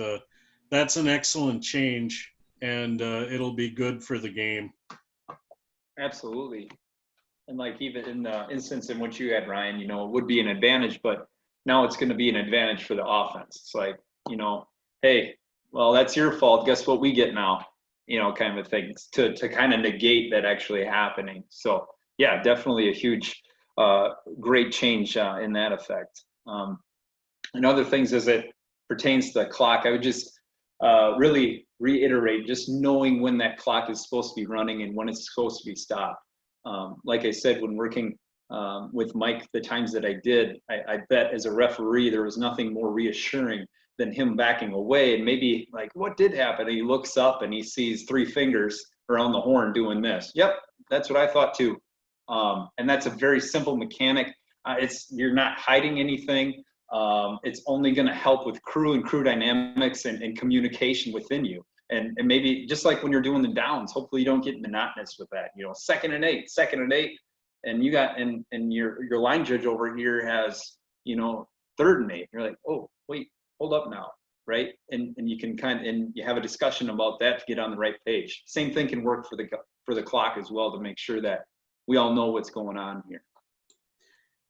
C: that's an excellent change, and it'll be good for the game.
A: Absolutely. And like even in the instance in which you had, Ryan, it would be an advantage, but now it's going to be an advantage for the offense. It's like, hey, well, that's your fault. Guess what we get now? Kind of a thing to kind of negate that actually happening. So yeah, definitely a huge, great change in that effect. And other things as it pertains to the clock, I would just really reiterate just knowing when that clock is supposed to be running and when it's supposed to be stopped. Like I said, when working with Mike, the times that I did, I bet as a referee, there was nothing more reassuring than him backing away and maybe like, what did happen? And he looks up and he sees 3 fingers around the horn doing this. Yep, that's what I thought too. And that's a very simple mechanic. You're not hiding anything. It's only going to help with crew dynamics and communication within you. And maybe just like when you're doing the downs, hopefully you don't get monotonous with that. 2nd and 8, and you got and your line judge over here has 3rd and 8. You're like, oh wait, hold up now, right? And you can and you have a discussion about that to get on the right page. Same thing can work for the clock as well, to make sure that we all know what's going on here.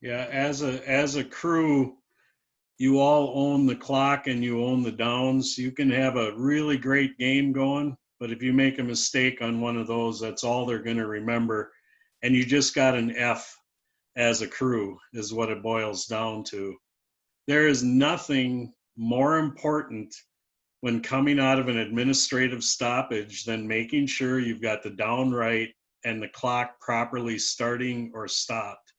C: Yeah, as a crew, you all own the clock and you own the downs. You can have a really great game going, but if you make a mistake on one of those, that's all they're going to remember. And you just got an F as a crew is what it boils down to. There is nothing more important when coming out of an administrative stoppage than making sure you've got the down right and the clock properly starting or stopped.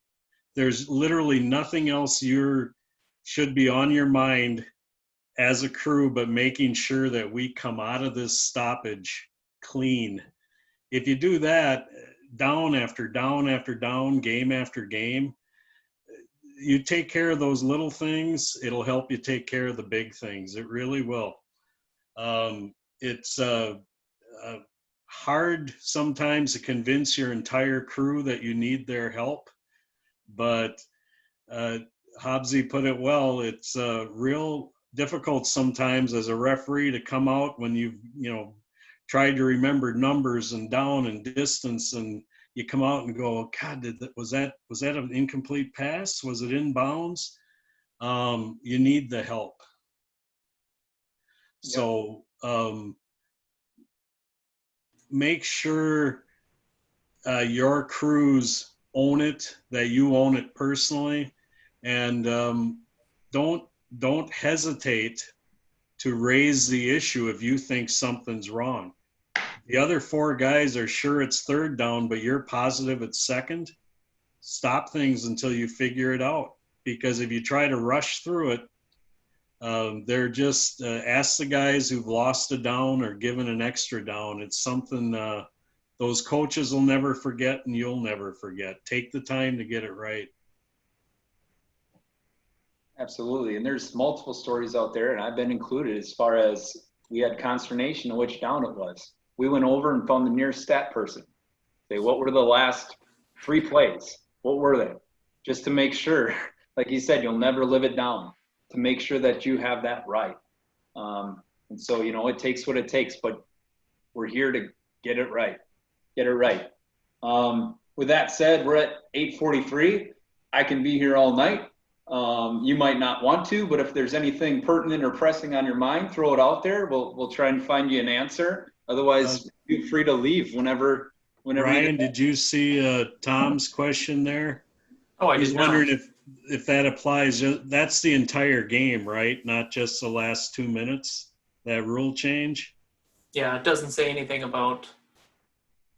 C: There's literally nothing else should be on your mind as a crew, but making sure that we come out of this stoppage clean. If you do that, down after down after down, game after game, you take care of those little things, it'll help you take care of the big things. It really will. It's hard sometimes to convince your entire crew that you need their help, but Hobbsy put it well. It's real difficult sometimes as a referee to come out when you've tried to remember numbers and down and distance, and you come out and go, God, was that an incomplete pass? Was it in bounds? You need the help.
A: Yep.
C: So make sure your crews own it, that you own it personally, and don't hesitate to raise the issue if you think something's wrong. The other 4 guys are sure it's third down, but you're positive it's second. Stop things until you figure it out, because if you try to rush through it, they're just ask the guys who've lost a down or given an extra down. It's something those coaches will never forget, and you'll never forget. Take the time to get it right.
A: Absolutely. And there's multiple stories out there, and I've been included, as far as we had consternation of which down it was. We went over and found the nearest stat person. Say, what were the last 3 plays? What were they? Just to make sure, like you said, you'll never live it down, to make sure that you have that right. And so, you know, it takes what it takes, but we're here to get it right. Get it right. With that said, we're at 8:43. I can be here all night. You might not want to, but if there's anything pertinent or pressing on your mind, throw it out there. We'll try and find you an answer. Otherwise, feel free to leave whenever.
C: Ryan, did you see Tom's question there?
D: Oh, I
C: He's
D: did not.
C: wondering if that applies. That's the entire game, right? Not just the last 2 minutes, that rule change?
D: Yeah, it doesn't say anything about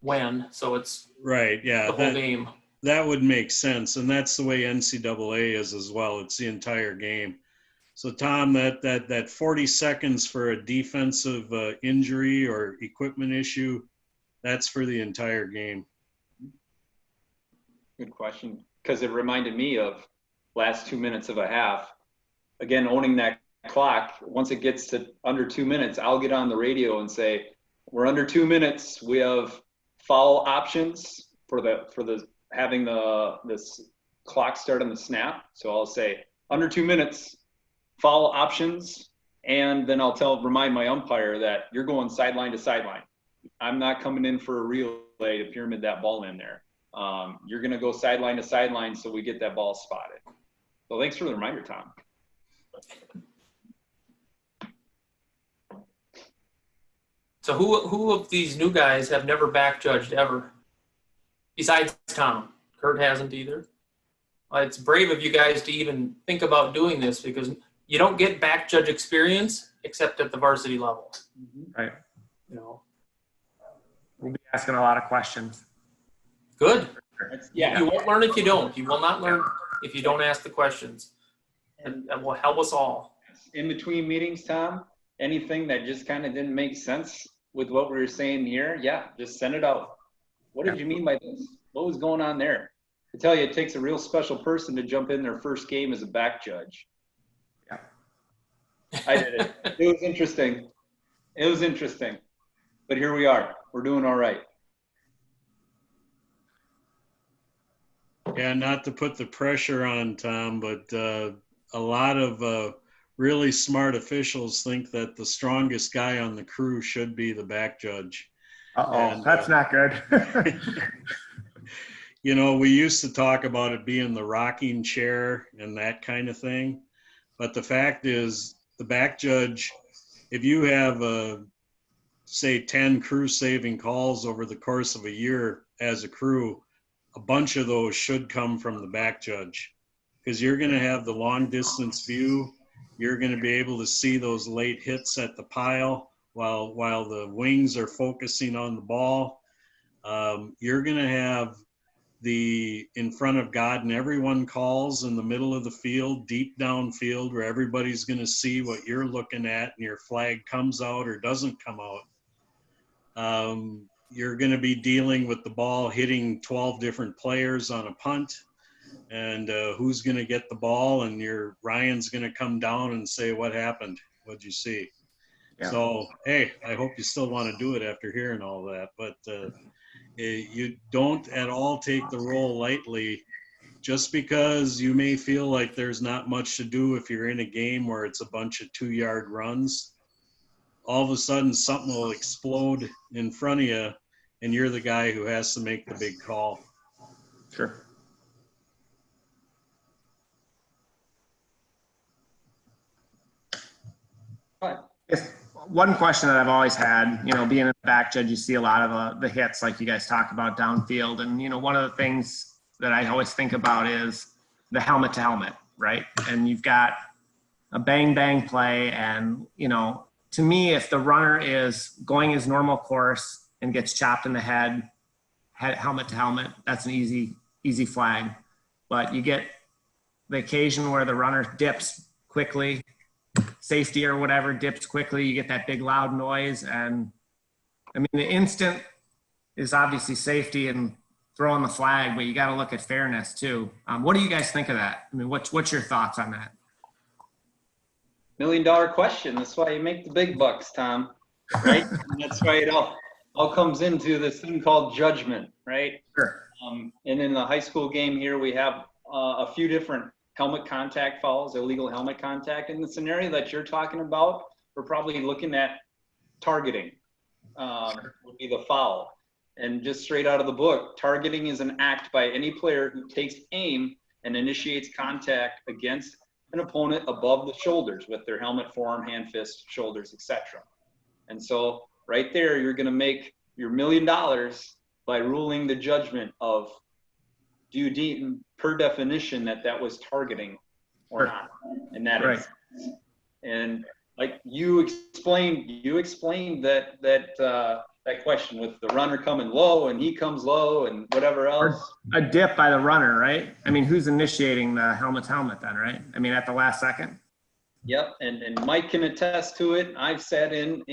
D: when, so it's
C: Right, yeah.
D: the whole game.
C: That would make sense, and that's the way NCAA is as well. It's the entire game. So, Tom, that 40 seconds for a defensive injury or equipment issue, that's for the entire game.
A: Good question, because it reminded me of last 2 minutes of a half. Again, owning that clock. Once it gets to under 2 minutes, I'll get on the radio and say, we're under 2 minutes. We have foul options for the having this clock start on the snap. So I'll say under 2 minutes, foul options, and then I'll remind my umpire that you're going sideline to sideline. I'm not coming in for a relay to pyramid that ball in there. You're going to go sideline to sideline so we get that ball spotted. So thanks for the reminder, Tom.
D: So who of these new guys have never back judged ever? Besides Tom. Kurt hasn't either. It's brave of you guys to even think about doing this, because you don't get back judge experience except at the varsity level.
E: Right.
D: You know.
E: We'll be asking a lot of questions.
D: Good.
A: Yeah.
D: You won't learn if you don't. You will not learn if you don't ask the questions. And that will help us all.
A: In between meetings, Tom, anything that just kind of didn't make sense with what we were saying here, yeah, just send it out. What did you mean by this? What was going on there? I tell you, it takes a real special person to jump in their first game as a back judge.
E: Yeah.
A: I did it. It was interesting. It was interesting. But here we are. We're doing all right.
C: Yeah, not to put the pressure on, Tom, but a lot of really smart officials think that the strongest guy on the crew should be the back judge.
E: Uh-oh, that's not good.
C: You know, we used to talk about it being the rocking chair and that kind of thing. But the fact is, the back judge, if you have, say, 10 crew-saving calls over the course of a year as a crew, a bunch of those should come from the back judge, because you're going to have the long-distance view. You're going to be able to see those late hits at the pile while the wings are focusing on the ball. You're going to have the in front of God and everyone calls in the middle of the field, deep downfield, where everybody's going to see what you're looking at and your flag comes out or doesn't come out. You're going to be dealing with the ball hitting 12 different players on a punt, and who's going to get the ball, and Ryan's going to come down and say, what happened? What'd you see? Yeah. So, hey, I hope you still want to do it after hearing all that, but you don't at all take the role lightly, just because you may feel like there's not much to do if you're in a game where it's a bunch of 2-yard runs. all of a sudden something will explode in front of you, and you're the guy who has to make the big call.
E: Sure. Yes. One question that I've always had, being a back judge, you see a lot of the hits like you guys talk about downfield. And, one of the things that I always think about is the helmet to helmet, right? And you've got a bang, bang play. And, to me, if the runner is going his normal course and gets chopped in the head, helmet to helmet, that's an easy flag. But you get the occasion where the runner dips quickly, safety or whatever, dips quickly, you get that big loud noise. And I mean, the instant is obviously safety and throwing the flag, but you got to look at fairness too. What do you guys think of that? I mean, what's your thoughts on that?
A: $1 million question. That's why you make the big bucks, Tom, right? And that's why it all comes into this thing called judgment, right?
E: Sure.
A: And in the high school game here, we have a few different helmet contact fouls, illegal helmet contact. In the scenario that you're talking about, we're probably looking at targeting would be the foul. And just straight out of the book, targeting is an act by any player who takes aim and initiates contact against an opponent above the shoulders with their helmet, forearm, hand, fist, shoulders, etc. And so right there, you're going to make your $1 million by ruling the judgment of, do you deem per definition that was targeting or not? And that
E: right.
A: is, and like you explained that question with the runner coming low and he comes low and whatever else.
E: Or a dip by the runner, right? I mean, who's initiating the helmet then, right? I mean, at the last second.
A: Yep, and Mike can attest to it. I've sat in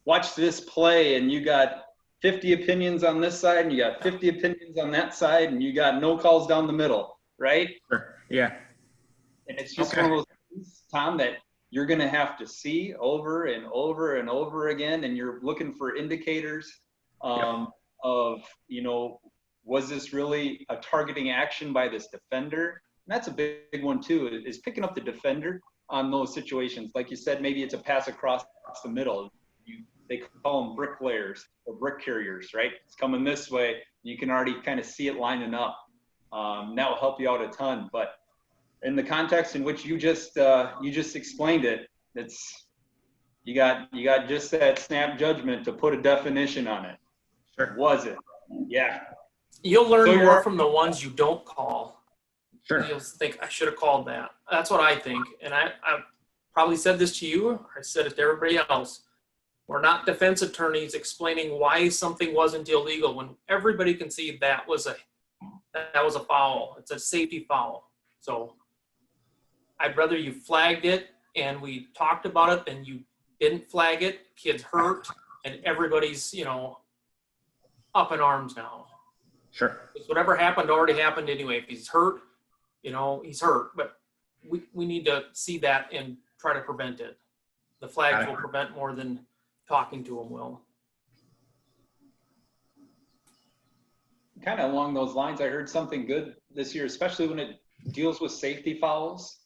A: watched this play, and you got 50 opinions on this side, and you got 50 opinions on that side, and you got no calls down the middle, right?
E: Sure. Yeah.
A: And it's just one of those things, Tom, that you're going to have to see over and over and over again, and you're looking for indicators of, was this really a targeting action by this defender? And that's a big one too, is picking up the defender on those situations. Like you said, maybe it's a pass across the middle. They call them bricklayers or brick carriers, right? It's coming this way. You can already kind of see it lining up. That will help you out a ton. But in the context in which you just explained it, you got just that snap judgment to put a definition on it.
E: Sure.
A: Was it? Yeah.
D: You'll learn more from the ones you don't call.
E: Sure.
D: You'll think, I should have called that. That's what I think. And I probably said this to you, or I said it to everybody else. We're not defense attorneys explaining why something wasn't illegal when everybody can see that was a foul. It's a safety foul. So I'd rather you flagged it and we talked about it than you didn't flag it. Kids hurt and everybody's, up in arms now.
E: Sure.
D: Because whatever happened already happened anyway. If he's hurt, he's hurt. But we need to see that and try to prevent it. The flags will prevent more than talking to him will.
A: Kind of along those lines, I heard something good this year, especially when it deals with safety fouls.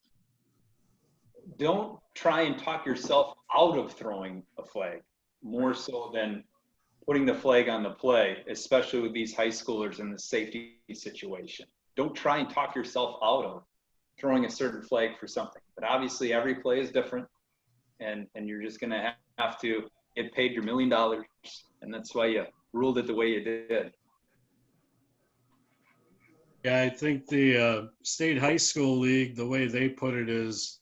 A: Don't try and talk yourself out of throwing a flag, more so than putting the flag on the play, especially with these high schoolers in the safety situation. Don't try and talk yourself out of throwing a certain flag for something. But obviously every play is different, and you're just going to have to get paid your $1 million, and that's why you ruled it the way you did.
C: Yeah, I think the state high school league, the way they put it is,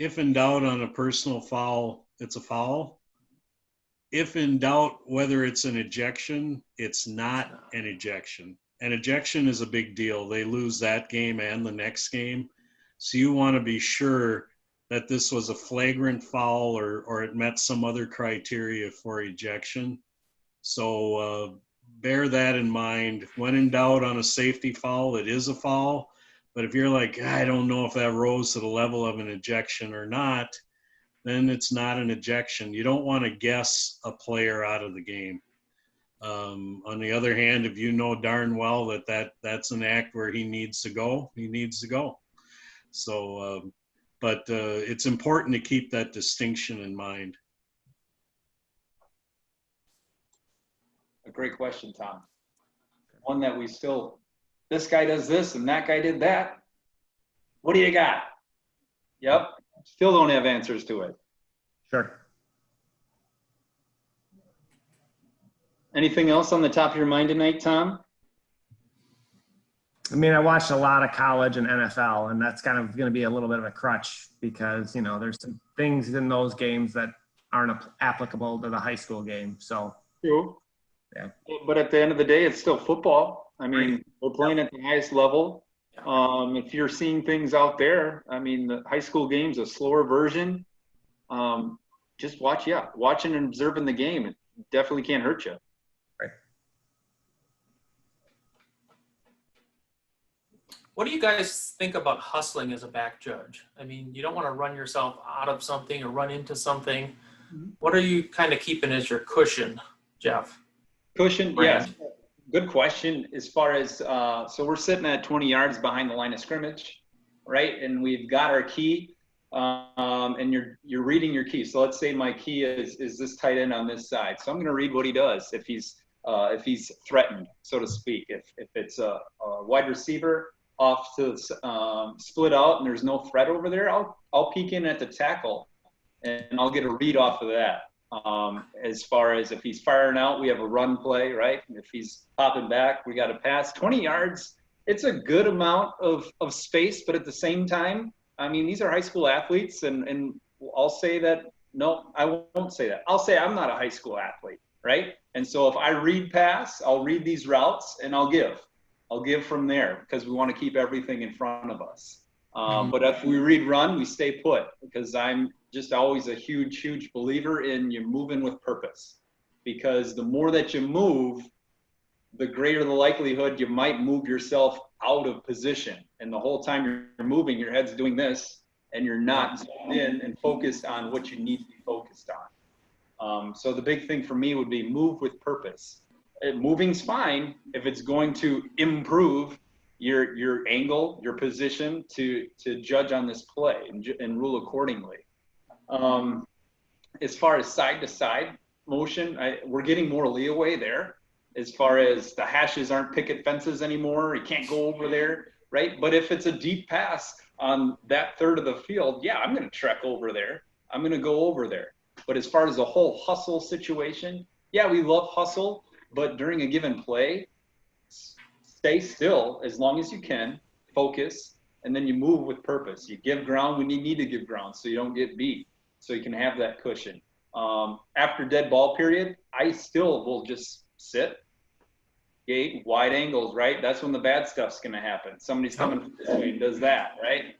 C: if in doubt on a personal foul, it's a foul. If in doubt whether it's an ejection, it's not an ejection. An ejection is a big deal. They lose that game and the next game. So you want to be sure that this was a flagrant foul or it met some other criteria for ejection. So bear that in mind. When in doubt on a safety foul, it is a foul. But if you're like, I don't know if that rose to the level of an ejection or not, then it's not an ejection. You don't want to guess a player out of the game. On the other hand, if you know darn well that's an act where he needs to go, he needs to go. So, but it's important to keep that distinction in mind.
A: A great question, Tom. One that we still, this guy does this and that guy did that. What do you got? Yep. Still don't have answers to it.
E: Sure.
A: Anything else on the top of your mind tonight, Tom?
E: I mean, I watched a lot of college and NFL, and that's kind of going to be a little bit of a crutch because, you know, there's some things in those games that aren't applicable to the high school game. So,
A: True.
E: Yeah.
A: But at the end of the day, it's still football. I mean, we're playing at the highest level. If you're seeing things out there, I mean, the high school game's a slower version. Just watching and observing the game, it definitely can't hurt you.
D: What do you guys think about hustling as a back judge? I mean, you don't want to run yourself out of something or run into something. What are you kind of keeping as your cushion, Jeff?
A: Cushion,
D: Brand.
A: yes. Good question. As far as, so we're sitting at 20 yards behind the line of scrimmage, right? And we've got our key, and you're reading your key. So let's say my key is this tight end on this side. So I'm going to read what he does if he's threatened, so to speak. If it's a wide receiver off to split out and there's no threat over there, I'll peek in at the tackle and I'll get a read off of that. As far as if he's firing out, we have a run play, right? If he's popping back, we got to pass. 20 yards, it's a good amount of space, but at the same time, I mean, these are high school athletes, and I'll say that, no, I won't say that. I'll say I'm not a high school athlete, right? And so if I read pass, I'll read these routes and I'll give from there because we want to keep everything in front of us. But if we read run, we stay put because I'm just always a huge believer in you moving with purpose, because the more that you move, the greater the likelihood you might move yourself out of position. And the whole time you're moving, your head's doing this and you're not zoned in and focused on what you need to be focused on. So the big thing for me would be move with purpose. Moving's fine if it's going to improve your angle, your position to judge on this play and rule accordingly. As far as side to side motion, we're getting more leeway there. As far as the hashes aren't picket fences anymore, you can't go over there, right? But if it's a deep pass on that third of the field, yeah, I'm going to trek over there. I'm going to go over there. But as far as the whole hustle situation, yeah, we love hustle, but during a given play, stay still as long as you can, focus, and then you move with purpose. You give ground when you need to give ground so you don't get beat, so you can have that cushion. After dead ball period, I still will just sit, gate, wide angles, right? That's when the bad stuff's going to happen. Somebody's coming this way and does that, right?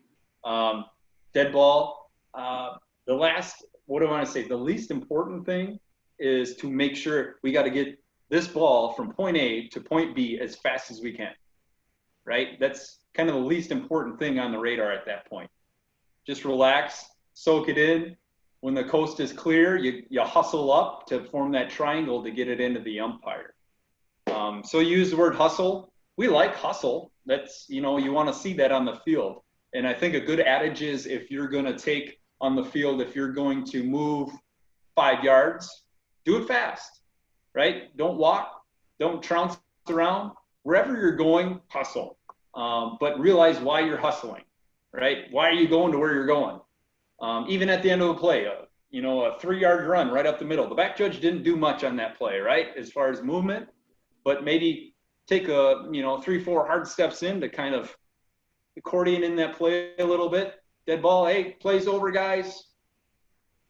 A: Dead ball, the least important thing is to make sure we got to get this ball from point A to point B as fast as we can, right? That's kind of the least important thing on the radar at that point. Just relax, soak it in. When the coast is clear, you hustle up to form that triangle to get it into the umpire. So you use the word hustle. We like hustle. That's, you want to see that on the field. And I think a good adage is if you're going to take on the field, if you're going to move 5 yards, do it fast, right? Don't walk, don't trounce around. Wherever you're going, hustle. But realize why you're hustling, right? Why are you going to where you're going? Even at the end of the play, a 3-yard run right up the middle. The back judge didn't do much on that play, right? As far as movement, but maybe take 3-4 hard steps in to kind of accordion in that play a little bit. Dead ball, hey, play's over, guys.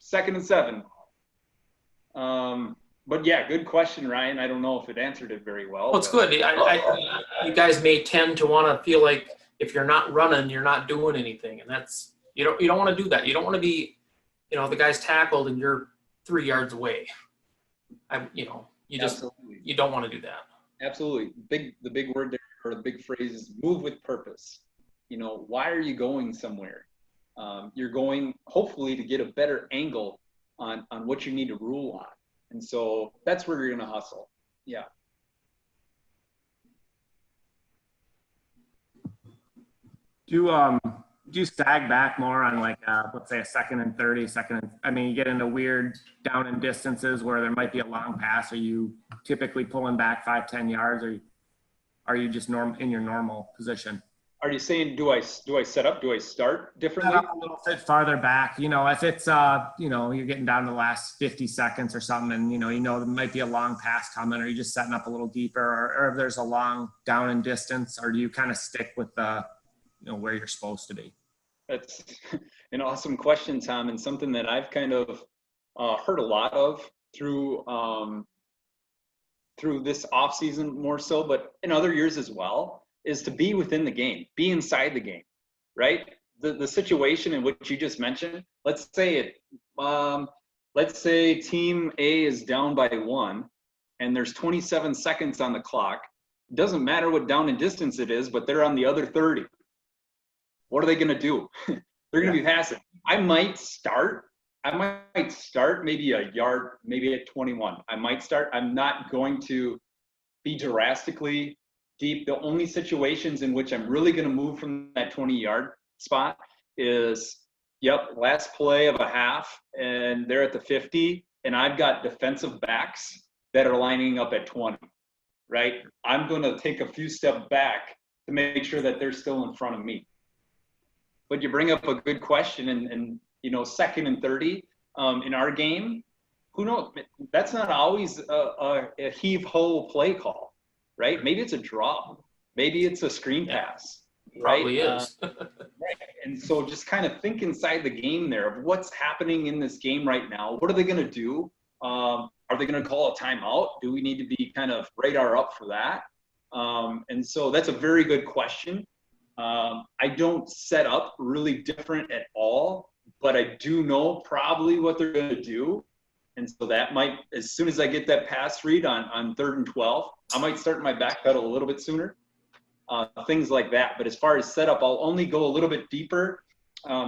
A: 2nd and 7. But yeah, good question, Ryan. I don't know if it answered it very well.
D: Well, it's good. You guys may tend to want to feel like if you're not running, you're not doing anything, and that's you don't want to do that. You don't want to be, the guy's tackled and you're 3 yards away. You don't want to do that.
A: Absolutely. The big word there, or the big phrase is move with purpose. Why are you going somewhere? You're going hopefully to get a better angle on what you need to rule on. And so that's where you're going to hustle. Yeah.
E: Do you sag back more on like, let's say a 2nd and 30, I mean, you get into weird down and distances where there might be a long pass. Are you typically pulling back 5-10 yards, or are you just in your normal position?
A: Are you saying, do I set up? Do I start differently?
E: A little bit farther back, if it's, you're getting down to the last 50 seconds or something, and, there might be a long pass coming, or you're just setting up a little deeper, or if there's a long down and distance, or do you kind of stick with where you're supposed to be?
A: That's an awesome question, Tom, and something that I've kind of heard a lot of through this off season more so, but in other years as well, is to be within the game, be inside the game, right? The situation in which you just mentioned, let's say team A is down by 1 and there's 27 seconds on the clock. It doesn't matter what down and distance it is, but they're on the other 30. What are they gonna do? They're gonna be passing. I might start maybe a yard, maybe at 21. I might start. I'm not going to be drastically deep. The only situations in which I'm really going to move from that 20-yard spot is, last play of a half, and they're at the 50, and I've got defensive backs that are lining up at 20, right? I'm going to take a few steps back to make sure that they're still in front of me. But you bring up a good question, and 2nd and 30 in our game, who knows? That's not always a heave-ho play call. Right? Maybe it's a draw. Maybe it's a screen pass. Right?
D: Probably is.
A: Right. And so just kind of think inside the game there of what's happening in this game right now. What are they going to do? Are they going to call a timeout? Do we need to be kind of radar up for that? And so that's a very good question. I don't set up really different at all, but I do know probably what they're going to do. And so that might, as soon as I get that pass read on 3rd and 12, I might start my back pedal a little bit sooner, things like that. But as far as setup, I'll only go a little bit deeper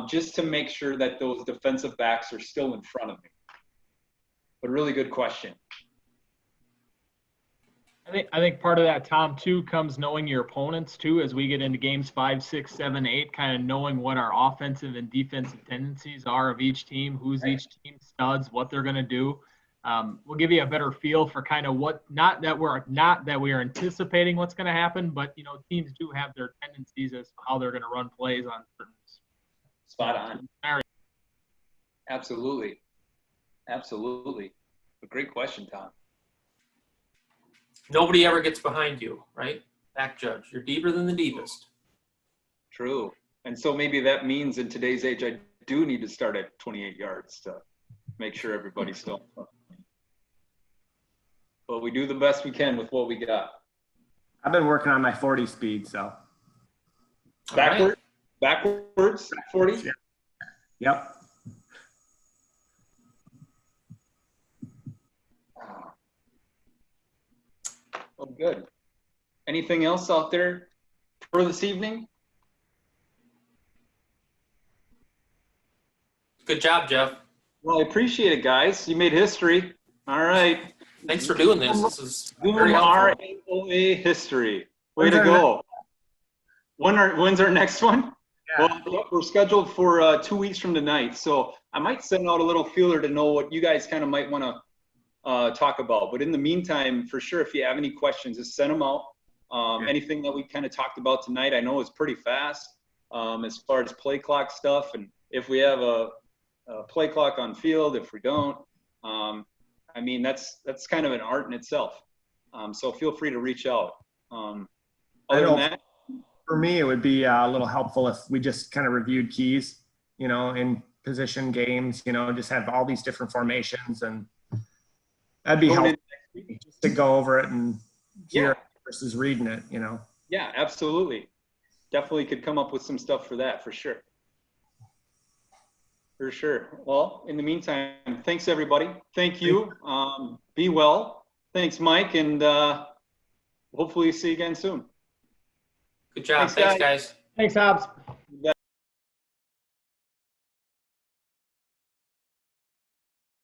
A: just to make sure that those defensive backs are still in front of me. But really good question.
B: I think part of that, Tom, too, comes knowing your opponents too, as we get into games 5, 6, 7, 8, kind of knowing what our offensive and defensive tendencies are of each team, who's each team studs, what they're going to do. We'll give you a better feel for kind of what, not that we are anticipating what's going to happen, but teams do have their tendencies as to how they're going to run plays on certain.
A: Spot on. Absolutely. A great question, Tom.
D: Nobody ever gets behind you, right? Back judge. You're deeper than the deepest.
A: True. And so maybe that means in today's age, I do need to start at 28 yards to make sure everybody's still in front of me. But we do the best we can with what we got.
E: I've been working on my 40 speed, so.
A: Backwards, 40?
E: Yeah. Yep.
A: Well, good. Anything else out there for this evening?
D: Good job, Jeff.
A: Well, I appreciate it, guys. You made history. All right.
D: Thanks for doing this. This is very helpful.
A: RAOA history. Way to go. When's our next one?
E: Yeah.
A: Well, we're scheduled for 2 weeks from tonight, so I might send out a little feeler to know what you guys kind of might want to talk about. But in the meantime, for sure, if you have any questions, just send them out. Anything that we kind of talked about tonight, I know is pretty fast as far as play clock stuff. And if we have a play clock on field, if we don't, I mean, that's kind of an art in itself. So feel free to reach out. Other than that,
E: for me, it would be a little helpful if we just kind of reviewed keys, in position games, just have all these different formations, and that'd be helpful just to go over it and hear it versus reading it,
A: Yeah, absolutely. Definitely could come up with some stuff for that, for sure. For sure. Well, in the meantime, thanks everybody. Thank you. Be well. Thanks, Mike, and hopefully see you again soon.
D: Good job. Thanks, guys.
B: Thanks, Hobbs.